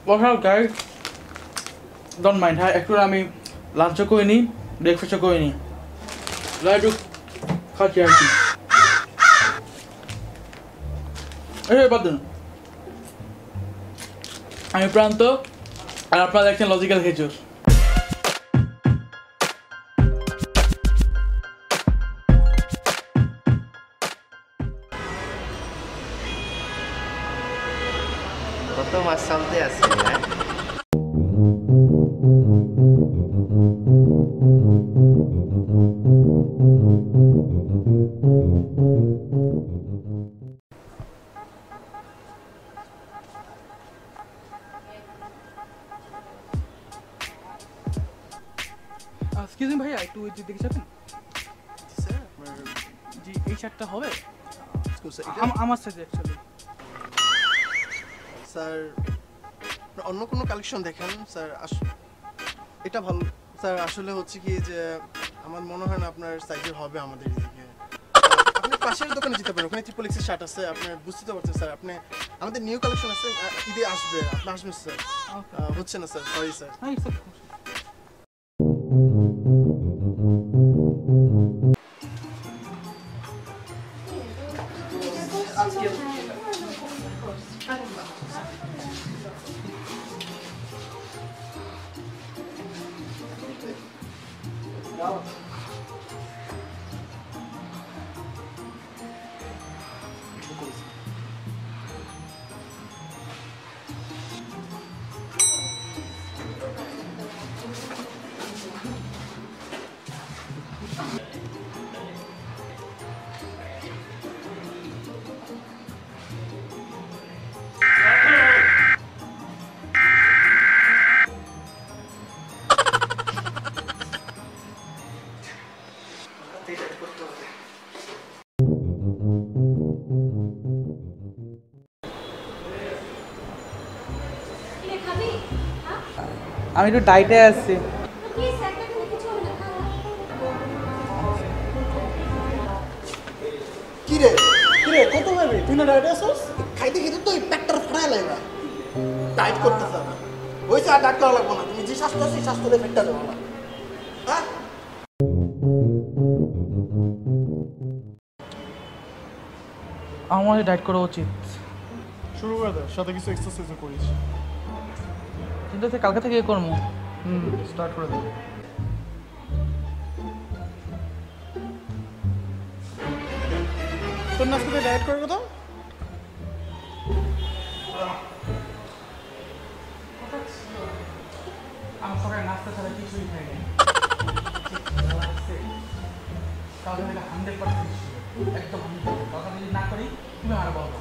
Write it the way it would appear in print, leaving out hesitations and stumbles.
What's up, guys? Don't mind. Hi, actually, আমি লাঞ্চও করিনি, ব্রেকফাস্টও করিনি। লাইটু খাচ্ছি আর কি। এই বাদন। আমি প্রান্ত আর আপনারা দেখছেন লজিক্যাল খেজুর। কত মাস চলতে আছে হ্যাঁ এক্সকিউজ মি ভাইয়া, একটু দেখে যাবেন? স্যার জি, এই শার্টটা হবে আপনার আমার সাইজে অ্যাকচুয়ালি। স্যার অন্য কোনো কালেকশন দেখেন স্যার। এটা ভালো স্যার। আসলে হচ্ছে কি যে আমার মনে হয় না আপনার সাইজের হবে আমাদের এদিকে। আপনি পাশের দোকানে যেতে পারেন, ওখানে ট্রিপল এক্সের শার্ট আছে। আপনি বুঝতে পারছেন স্যার, আপনি আমাদের নিউ কালেকশন আছে, ঈদে আসবে, আপনি আসবেন স্যার। হচ্ছে না স্যার, সরি স্যার। আমি একটু ডাইটে আসছি। কিরে কিরে কত ভাবি তুই না ডায়েটে আসছিস? খাইতে খেতে তো পেটটা ফাটাই লাগবে। ডায়েট করতে যাবে ওইসে আর ডায়েট করা লাগবে না। তুমি যে স্বাস্থ্য সেই স্বাস্থ্যে পেটটা দেবো না। হ্যাঁ আমার ডাইট করা উচিত। শুরু করে দাও, সাথে কিছু এক্সারসাইজও করিস। কিন্তু কালকে থেকে করবো। স্টার্ট করে দাও। তোর না আজকে ডায়েট করার কথা? আমার সকালে নাস্তা ছাড়া কিছুই খাইনি। কালকে থেকে 100% একদম 100%। কালকে যদি না করি তুমি আর বলবো।